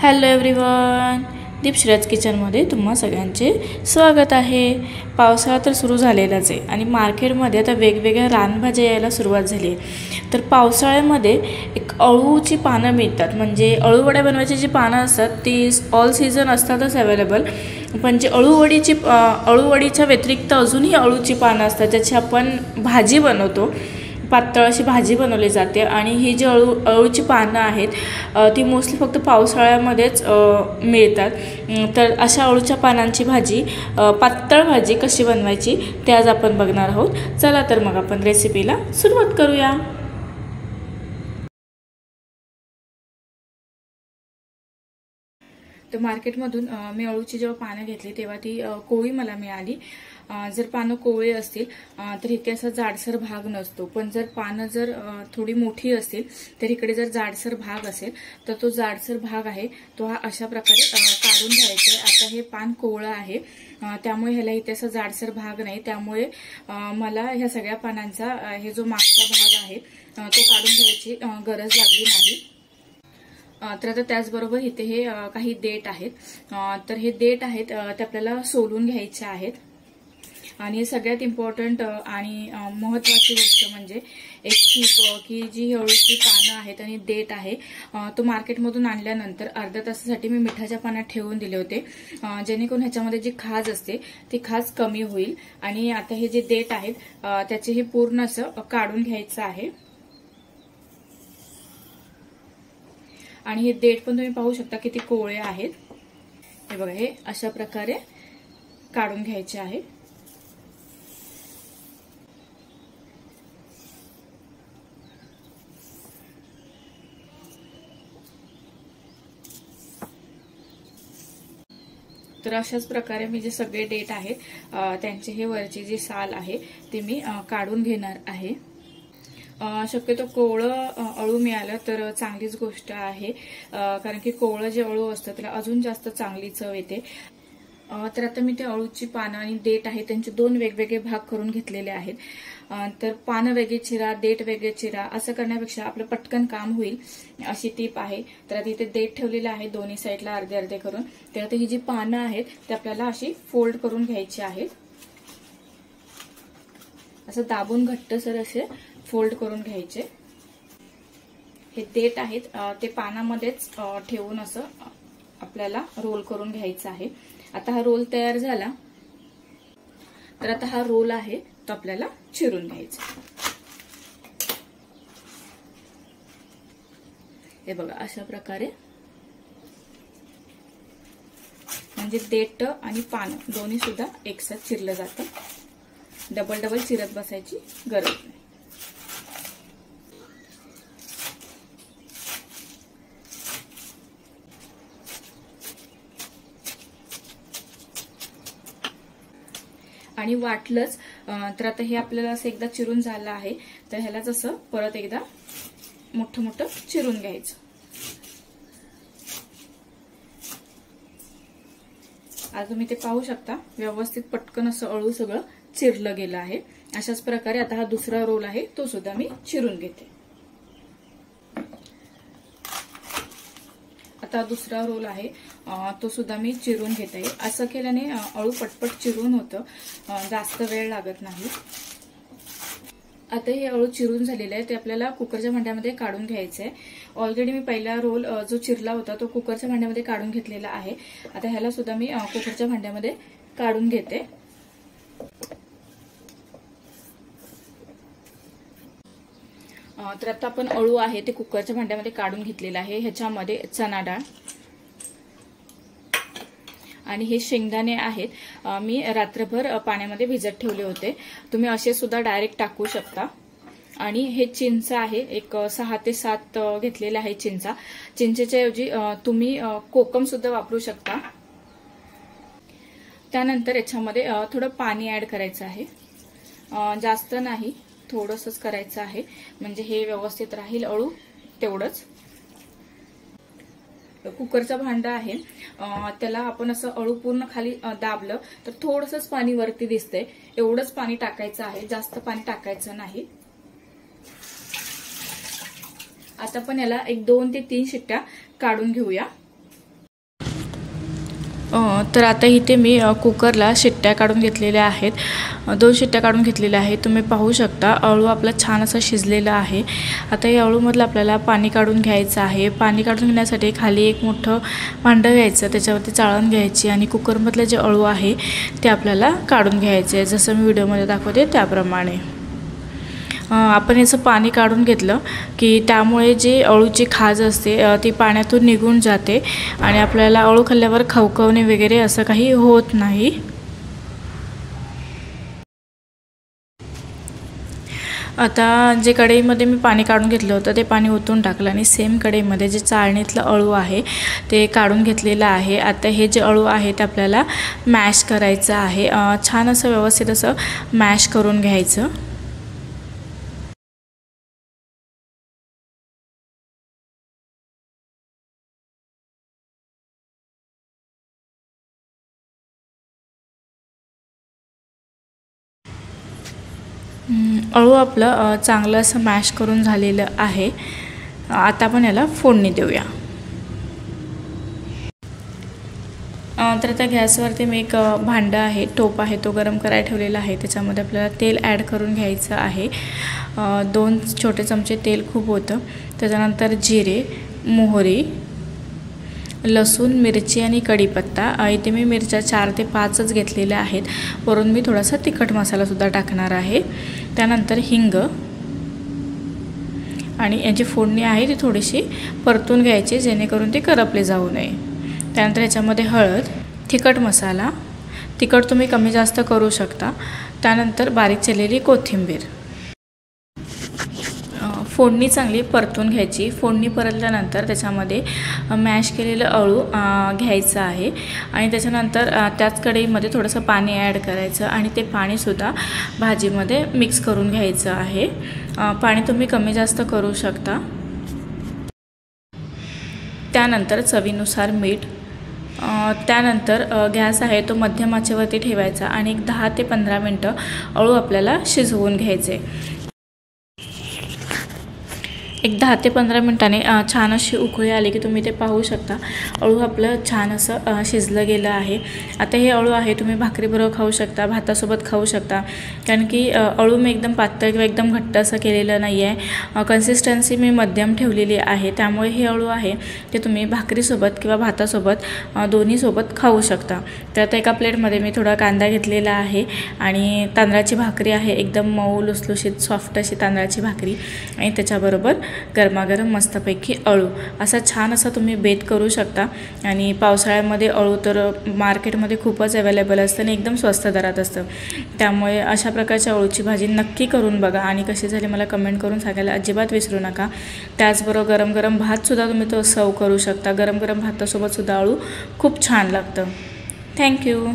Hello everyone, दीपश्रीज किचनमध्ये तुम्हा सगळ्यांचे स्वागत आहे। पावसाळा तर सुरू झालेलाच आहे आणि मार्केटमध्ये आता वेगवेगळ्या रानभाज्या यायला सुरुवात झाली आहे। तर पावसाळ्यामध्ये एक अळूची पानं मिळतात, म्हणजे अळूवड्या बनवायची जी पानं असतात ती ऑल सीझन असतातच अवेलेबल। पण जे अळूवडीच्या व्यतिरिक्त अजूनही अळूची पानं असतात ज्याची आपण भाजी बनवतो, पातळ अशी भाजी बनवली जाते। आणि ही जी अळूची पानं आहेत ती मोस्टली फक्त पावसाळ्यामध्येच मिळतात। तर अशा अळूच्या पानांची भाजी, पातळ भाजी कशी बनवायची ते आज आपण बघणार आहोत। चला तर मग आपण रेसिपीला सुरुवात करूया। तर मार्केटमधून मी अळूची जेव्हा पानं घेतली तेव्हा ती कोवळी मला मिळाली। जर पानं कोवळी असतील तर इथे असा जाडसर भाग नसतो, पण जर पानं जर थोडी मोठी असतील तर इकडे जर जाडसर भाग असेल तर तो जाडसर भाग आहे तो हा अशा प्रकारे काढून घ्यायचा आहे। आता हे पान कोवळं आहे त्यामुळे ह्याला इथे असा जाडसर भाग नाही, त्यामुळे मला ह्या सगळ्या पानांचा हे जो मागचा भाग आहे तो काढून घ्यायची गरज लागली नाही। तर आता त्याचबरोबर इथे हे काही देठ आहेत, तर हे देठ आहेत ते आपल्याला सोलून घ्यायचे आहेत। आणि सगळ्यात इम्पॉर्टंट आणि महत्त्वाची गोष्ट म्हणजे एक टीप की जी अळूची पानं आहेत आणि देठ आहे तो मार्केटमधून आणल्यानंतर अर्ध्या तासासाठी मी मिठाच्या पाण्यात ठेवून दिले होते, जेणेकरून ह्याच्यामध्ये जी खाज असते ती खाज कमी होईल। आणि आता हे जे देठ आहेत त्याचे हे पूर्ण असं काढून घ्यायचं आहे। आणि हे देठ पण तुम्ही पाहू शकता किती कोवळे आहेत। हे बघा, हे अशा प्रकारे काढून घ्यायचे आहे। तर अशाच प्रकारे मी जे सगळे देठ आहेत त्यांचे हे वरची जी साल आहे ते मी काढून घेणार आहे। शक्यतो कोवळं अळू मिळालं तर चांगलीच गोष्ट आहे, कारण की कोवळं जे अळू असतं त्याला अजून जास्त चांगली चव येते। तर आता मी ते अळूची पानं आणि देठ आहे त्यांचे दोन वेगवेगळे भाग करून घेतलेले आहेत। तर पानं वेगळी चिरा, देठ वेगळे चिरा असं करण्यापेक्षा आपलं पटकन काम होईल अशी टीप आहे। तर आता इथे देठ ठेवलेले आहे दोन्ही साईडला अर्धे अर्धे करून। तर आता ही जी पानं आहेत ते आपल्याला अशी फोल्ड करून घ्यायची आहेत, असं दाबून घट्टसर असे फोल्ड करून घ्यायचे। हे देठ आहेत ते पानामध्येच ठेवून असं आपल्याला रोल करून घ्यायचं आहे। आता हा रोल तयार झाला तर आता हा रोल आहे तो आपल्याला चिरून घ्यायचा। हे बघा, अशा प्रकारे म्हणजे देठ आणि पानं दोन्ही सुद्धा एकसाथ चिरलं जातं, डबल डबल चिरत बसायची गरज नाही। आणि वाटलंच तर आता हे आपल्याला असं एकदा चिरून झालं आहे तर ह्यालाच असं परत एकदा मोठं मोठं चिरून घ्यायचं। आज तुम्ही ते पाहू शकता व्यवस्थित पटकन असं अळू सगळं चिरलं गेलं आहे। अशाच प्रकारे आता हा दुसरा रोल आहे तो सुद्धा मी चिरून घेते। आता दुसरा रोल आहे तो सुद्धा मी चिरून घेते। असं केल्याने अळू पटपट चिरून होतं, जास्त वेळ लागत नाही। आता हे अळू चिरून झालेलं आहे ते आपल्याला कुकरच्या भांड्यामध्ये काढून घ्यायचं आहे। ऑलरेडी मी पहिला रोल जो चिरला होता तो कुकरच्या भांड्यामध्ये काढून घेतलेला आहे। आता ह्याला सुद्धा मी कुकरच्या भांड्यामध्ये काढून घेते। तर आता आपण अळू आहे ते कुकरच्या भांड्यामध्ये काढून घेतलेलं आहे। ह्याच्यामध्ये चणा डाळ आणि हे शेंगदाणे आहेत मी रात्रभर पाण्यामध्ये भिजत ठेवले होते, तुम्ही असे सुद्धा डायरेक्ट टाकू शकता। आणि हे चिंच आहे, एक 6 ते 7 घेतलेले आहे चिंचा। चिंचेच्या ऐवजी तुम्ही कोकम सुद्धा वापरू शकता। त्यानंतर याच्यामध्ये थोडं पाणी ऍड करायचं आहे, जास्त नाही, थोडंसंच करायचं आहे म्हणजे हे व्यवस्थित राहील अळू तेवढंच। कुकरचं भांडं आहे त्याला आपण असं अळू पूर्ण खाली दाबलं तर थोडंसंच पाणी वरती दिसतंय, एवढंच पाणी टाकायचं आहे, जास्त पाणी टाकायचं नाही। आता आपण याला एक 2 ते 3 शिट्ट्या काढून घेऊया। तर आता इथे मी कुकरला शिट्ट्या काढून घेतलेल्या आहेत. 2 शिट्ट्या काढून घेतलेल्या आहेत. तुम्ही पाहू शकता अळू आपला छान असा शिजलेला आहे. आता या अळूमधलं आपल्याला पाणी काढून घ्यायचं आहे. पाणी काढून घेण्यासाठी खाली एक मोठं भांडं घ्यायचं, त्याच्यावरती चाळण घ्यायची आणि कुकरमधले जे अळू आहे ते आपल्याला काढून घ्यायचे, जसं मी व्हिडिओमध्ये दाखवते त्याप्रमाणे. आपण याचं पाणी काढून घेतलं की त्यामुळे जे अळूची खाज असते ती पाण्यातून निघून जाते आणि आपल्याला अळू खाल्ल्यावर खवखवणे वगैरे असं काही होत नाही. आता जे कढईमध्ये मी पाणी काढून घेतलं होतं ते पाणी ओतून टाकलं आणि सेम कढईमध्ये जे चाळणीतलं अळू आहे ते काढून घेतलेलं आहे. आता हे जे अळू आहे ते आपल्याला मॅश करायचं आहे. छान असं व्यवस्थित असं मॅश करून घ्यायचं. अळू आपलं चांगलं असं मॅश करून झालेलं आहे. आता आपण याला फोडणी देऊया. तर त्या गॅसवरती मी एक भांडं आहे, टोप आहे, तो गरम करायला ठेवलेला आहे. त्याच्यामध्ये आपल्याला तेल ॲड करून घ्यायचं आहे. 2 छोटे चमचे तेल खूप होतं. त्याच्यानंतर जिरे, मोहरी, लसूण, मिरची आणि कढीपत्ता. इथे मी मिरच्या 4 ते 5च घेतलेल्या आहेत. वरून मी थोडासा तिखट मसालासुद्धा टाकणार आहे. त्यानंतर हिंग आणि याची फोडणी आहे ती थोडीशी परतून घ्यायची जेणेकरून ते करपले जाऊ नये. त्यानंतर याच्यामध्ये हळद, तिखट मसाला, तिखट तुम्ही कमी जास्त करू शकता. त्यानंतर बारीक चिरलेली कोथिंबीर. फोडणी चांगली परतून घ्यायची. फोडणी परतल्यानंतर त्याच्यामध्ये मॅश केलेलं अळू घ्यायचं आहे आणि त्याच्यानंतर त्याच कढईमध्ये थोडंसं पाणी ॲड करायचं आणि ते पाणीसुद्धा भाजीमध्ये मिक्स करून घ्यायचं आहे. पाणी तुम्ही कमी जास्त करू शकता. त्यानंतर चवीनुसार मीठ. त्यानंतर गॅस आहे तो मध्यम आचेवरती ठेवायचा आणि 10 ते 15 मिनटं अळू आपल्याला शिजवून घ्यायचे. एक 10 ते 15 मिनटाने छान अशी उकळी आली की तुम्ही ते पाहू शकता अळू आपलं छान असं शिजलं गेलं आहे. आता हे अळू आहे तुम्ही भाकरीबरोबर खाऊ शकता, भातासोबत खाऊ शकता, कारण की अळू मी एकदम पातळ किंवा एकदम घट्ट असं केलेलं नाही आहे. कन्सिस्टन्सी मी मध्यम ठेवलेली आहे. त्यामुळे हे अळू आहे ते तुम्ही भाकरीसोबत किंवा भातासोबत दोन्हीसोबत खाऊ शकता. तर आता एका प्लेटमध्ये मी थोडा कांदा घेतलेला आहे आणि तांदळाची भाकरी आहे, एकदम मऊ लुसलुशीत सॉफ्ट अशी तांदळाची भाकरी आणि त्याच्याबरोबर गरमागरम मस्तपैकी अळू. असा छान असा तुम्ही बेत करू शकता. आणि पावसाळ्यामध्ये अळू तर मार्केटमध्ये खूपच अवेलेबल असतं आणि एकदम स्वस्त दरात असतं. त्यामुळे अशा प्रकारच्या अळूची भाजी नक्की करून बघा आणि कशी झाली मला कमेंट करून सांगायला अजिबात विसरू नका. त्याचबरोबर गरम गरम भातसुद्धा तुम्ही तो सर्व करू शकता. गरम गरम भातासोबतसुद्धा अळू खूप छान लागतं. थँक्यू.